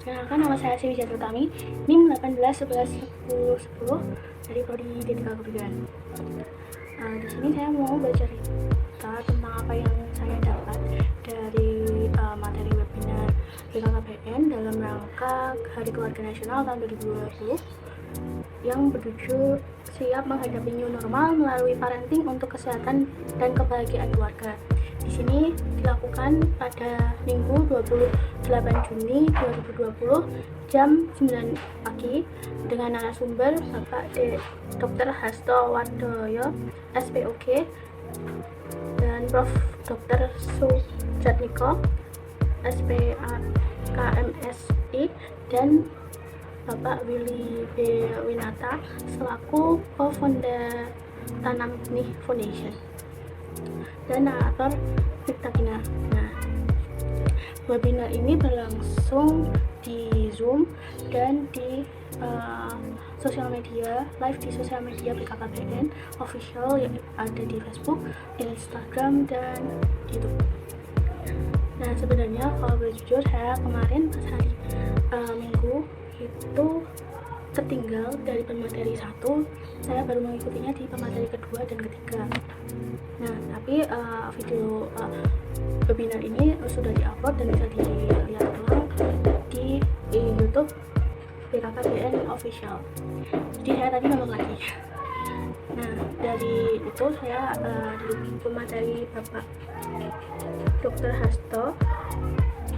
Perkenalkan, nama saya Siwi Jatuh Tami, NIM 18111010 dari Prodi Etika Kebijakan. Di sini saya mau bercerita tentang apa yang saya dapat dari materi webinar BKKBN dalam rangka Hari Keluarga Nasional tahun 2020 yang berjudul Siap Menghadapi New Normal Melalui Parenting untuk Kesehatan dan Kebahagiaan Keluarga. Di sini dilakukan pada Minggu 28 Juni 2020 jam 9 pagi dengan narasumber Bapak Dr. Hasto Wardoyo SPOG dan Prof. Dr. Sujatmiko SPKMSI dan Bapak Willy B. Winata selaku co-founder Tanam Benih Foundation dan narator Victorina. Nah, webinar ini berlangsung di Zoom dan di sosial media, live di sosial media BKKBN official yang ada di Facebook, Instagram, dan YouTube. Nah, sebenarnya kalau boleh jujur, saya kemarin pas hari Minggu itu tertinggal dari pemateri 1, saya baru mengikutinya di pemateri kedua dan ketiga. Nah, tapi video webinar ini sudah diupload dan bisa dilihat ulang di YouTube BKKBN official. Jadi saya tadi nonton lagi. Nah, dari itu saya di pemateri Bapak Dr. Hasto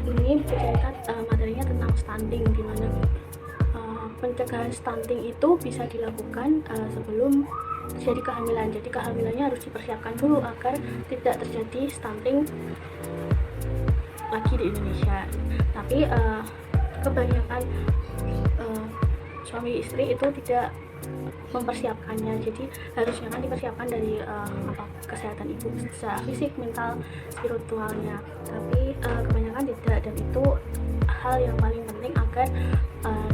ini bercerita materinya tentang stunting, di mana pencegahan stunting itu bisa dilakukan sebelum terjadi kehamilan. Jadi kehamilannya harus dipersiapkan dulu agar tidak terjadi stunting lagi di Indonesia. Tapi kebanyakan suami istri itu tidak mempersiapkannya. Jadi harusnya kan dipersiapkan dari kesehatan ibu secara fisik, mental, spiritualnya. Tapi kebanyakan tidak, dan itu hal yang paling penting agar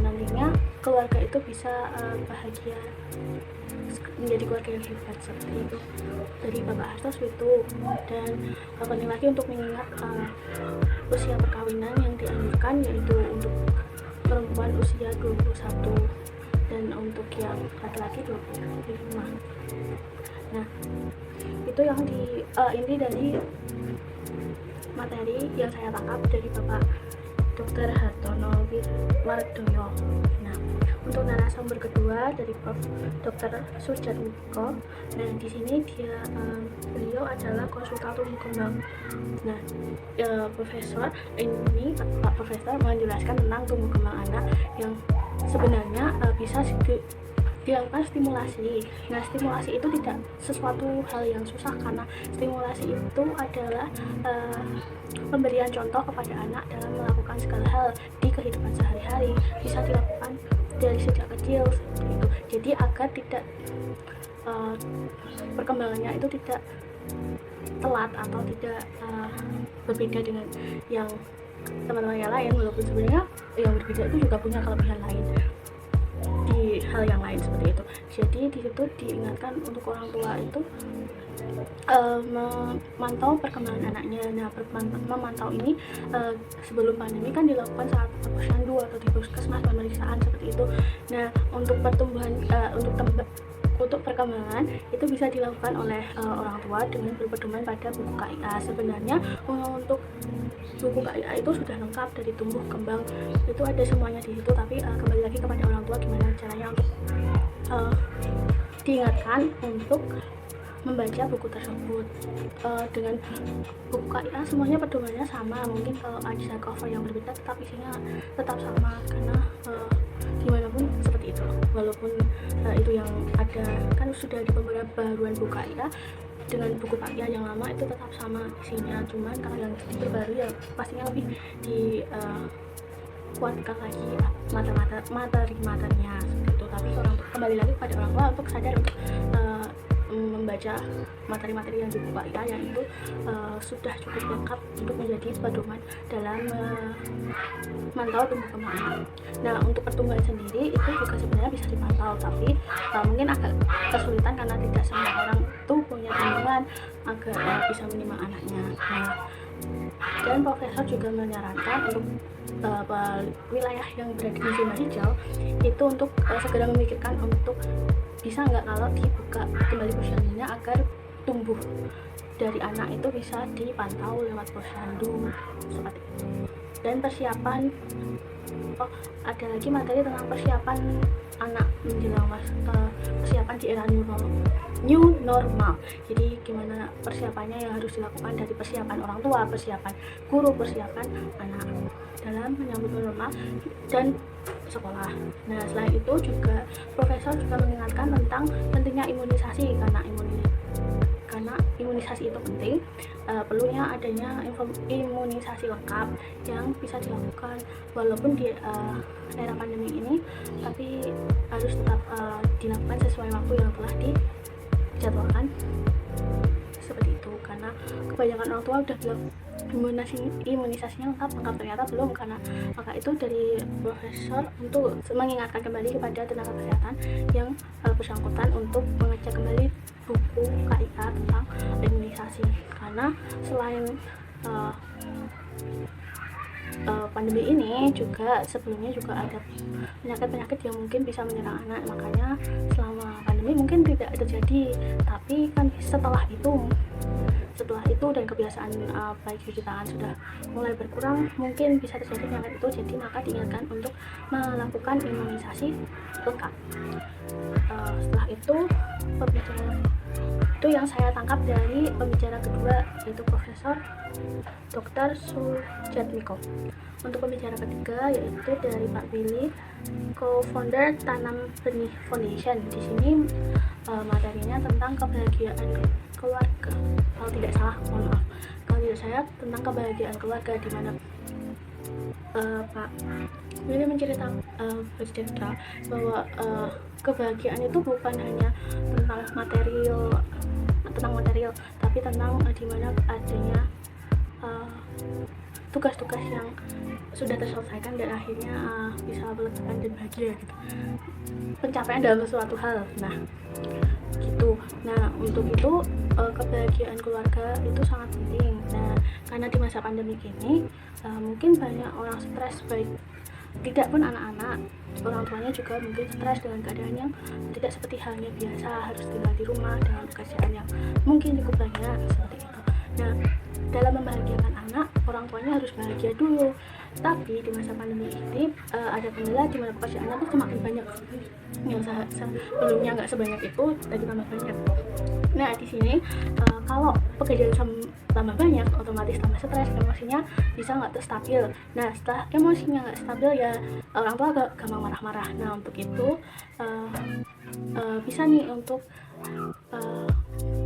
nantinya keluarga itu bisa bahagia, menjadi keluarga yang hebat seperti itu. Dari Bapak Hasto itu, dan penting lagi untuk mengingat usia perkawinan yang dianjurkan yaitu untuk perempuan usia 21 dan untuk yang laki-laki 25. Nah, itu yang inti dari materi yang saya tangkap dari Bapak Dr. Hartono Wardoyo. Nah, untuk narasumber kedua dari Prof. Dr. Sujatmiko. Nah, di sini beliau adalah konsultan tumbuh kembang. Nah, Profesor ini Pak Profesor menjelaskan tentang tumbuh kembang anak yang sebenarnya bisa dilakukan stimulasi. Nah, stimulasi itu tidak sesuatu hal yang susah, karena stimulasi itu adalah pemberian contoh kepada anak dalam melakukan segala hal di kehidupan sehari-hari. Bisa dilakukan dari sejak kecil seperti itu. Jadi agar tidak perkembangannya itu tidak telat atau tidak berbeda dengan yang teman-teman yang lain, walaupun sebenarnya yang berbeda itu juga punya kelebihan lain di hal yang lain seperti itu. Jadi di situ diingatkan untuk orang tua itu memantau perkembangan anaknya. Nah, memantau ini sebelum pandemi kan dilakukan saat posyandu atau di puskesmas, pemeriksaan seperti itu. Nah, untuk pertumbuhan untuk perkembangan itu bisa dilakukan oleh orang tua dengan berpedoman pada buku KIA. Sebenarnya untuk buku KIA itu sudah lengkap, dari tumbuh kembang itu ada semuanya di situ. Tapi kembali lagi kepada orang tua gimana caranya untuk diingatkan untuk membaca buku tersebut. Dengan buku KIA semuanya pedomannya sama. Mungkin kalau ada cover yang berbeda, tetap isinya tetap sama, karena dimanapun seperti itu. Walaupun itu yang ada kan sudah di beberapa baruan buku KIA, dengan buku KIA yang lama itu tetap sama isinya. Cuman kalau yang terbaru ya pastinya lebih kuatkan lagi materi-materinya gitu. Tapi kembali lagi pada orang tua untuk sadar untuk membaca materi-materi yang di buku KIA yang itu sudah cukup lengkap untuk menjadi pedoman dalam memantau tumbuh kembang anak. Nah, untuk pertumbuhan sendiri itu juga sebenarnya bisa dipantau, tapi mungkin agak kesulitan karena tidak semua orang itu punya tabungan agar bisa menimang anaknya. Nah, Dan profesor juga menyarankan untuk wilayah yang berada di zona hijau itu untuk segera memikirkan untuk bisa nggak kalau dibuka kembali posyandunya agar tumbuh dari anak itu bisa dipantau lewat posyandu seperti itu. Dan persiapan, ada lagi materi tentang persiapan anak menjelang persiapan di era new normal. Jadi gimana persiapannya yang harus dilakukan, dari persiapan orang tua, persiapan guru, persiapan anak dalam menyambut normal dan sekolah. Nah, selain itu juga profesor juga mengingatkan tentang pentingnya imunisasi, karena imunisasi itu penting. Perlunya adanya imunisasi lengkap yang bisa dilakukan walaupun di era pandemi ini, tapi harus tetap dilakukan sesuai waktu yang telah dijadwalkan seperti itu, karena kebanyakan orang tua udah bilang imunisasinya lengkap ternyata belum. Karena maka itu dari profesor untuk mengingatkan kembali kepada tenaga kesehatan yang bersangkutan untuk mengecek kembali buku KIA tentang imunisasi, karena selain pandemi ini juga sebelumnya juga ada penyakit-penyakit yang mungkin bisa menyerang anak. Makanya selama pandemi mungkin tidak terjadi, tapi kan setelah itu dan kebiasaan baik cuci tangan sudah mulai berkurang, mungkin bisa terjadi penyakit itu. Jadi maka diingatkan untuk melakukan imunisasi lengkap. Setelah itu pembicaraan itu yang saya tangkap dari pembicara kedua, yaitu Profesor Dr. Sujatmiko. Untuk pembicara ketiga yaitu dari Pak Willy, co-founder Tanam Benih Foundation. Di sini materinya tentang kebahagiaan keluarga. Kalau tidak salah, mohon maaf. Kalau tidak saya tentang kebahagiaan keluarga, di mana Pak Willy bercerita bahwa kebahagiaan itu bukan hanya tentang material, tapi tentang dimana adanya tugas-tugas yang sudah terselesaikan dan akhirnya bisa melegakan dan bahagia gitu. Pencapaian dalam suatu hal. Nah, gitu. Nah, untuk itu kebahagiaan keluarga itu sangat penting. Nah, karena di masa pandemi ini mungkin banyak orang stres, baik tidak pun anak-anak, orang tuanya juga mungkin stres dengan keadaan yang tidak seperti halnya biasa, harus tinggal di rumah dengan pekerjaan yang mungkin cukup banyak seperti itu. Nah, dalam membahagiakan anak, orang tuanya harus bahagia dulu. Tapi di masa pandemi ini ada kendala di mana pekerjaannya tuh semakin banyak, yang sebelumnya nggak sebanyak itu jadi tambah banyak. Nah, di sini kalau pekerjaan tambah banyak, otomatis tambah stres, emosinya bisa nggak stabil. Nah, setelah emosinya nggak stabil ya orang tua gampang marah-marah. Nah, untuk itu bisa nih untuk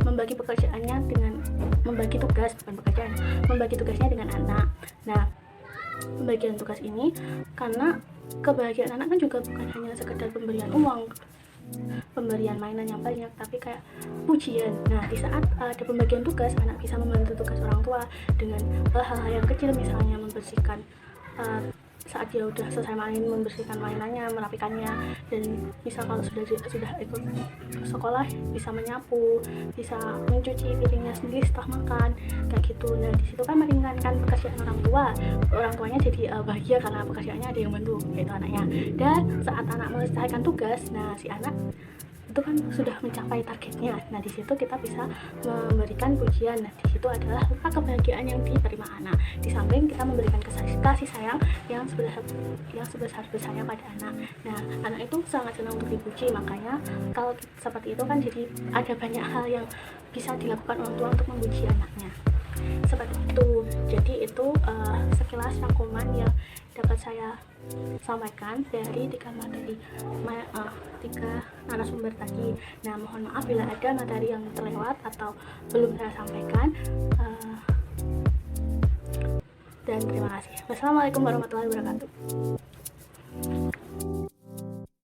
membagi tugasnya dengan anak. Nah, pembagian tugas ini karena kebahagiaan anak kan juga bukan hanya sekedar pemberian uang, pemberian mainan yang banyak, tapi kayak pujian. Nah, di saat ada pembagian tugas, anak bisa membantu tugas orang tua dengan hal-hal yang kecil, misalnya membersihkan saat dia udah selesai main, membersihkan mainannya, merapikannya, dan misal kalau sudah ikut sekolah bisa menyapu, bisa mencuci piringnya sendiri setelah makan, kayak gitu. Nah, di situ kan meringankan pekerjaan orang tuanya jadi bahagia karena pekerjaannya ada yang bantu, yaitu anaknya. Dan saat anak menyelesaikan tugas, nah si anak itu kan sudah mencapai targetnya. Nah, di situ kita bisa memberikan pujian. Nah, di situ adalah kebahagiaan yang diterima anak. Di samping kita memberikan kasih sayang yang sebesar-besarnya pada anak. Nah, anak itu sangat senang untuk dipuji. Makanya kalau seperti itu kan jadi ada banyak hal yang bisa dilakukan orang tua untuk memuji anaknya. Seperti itu. Jadi itu sekilas rangkuman yang dapat saya sampaikan dari tiga narasumber tadi. Nah, mohon maaf bila ada materi yang terlewat atau belum saya sampaikan. Dan terima kasih. Wassalamualaikum warahmatullahi wabarakatuh.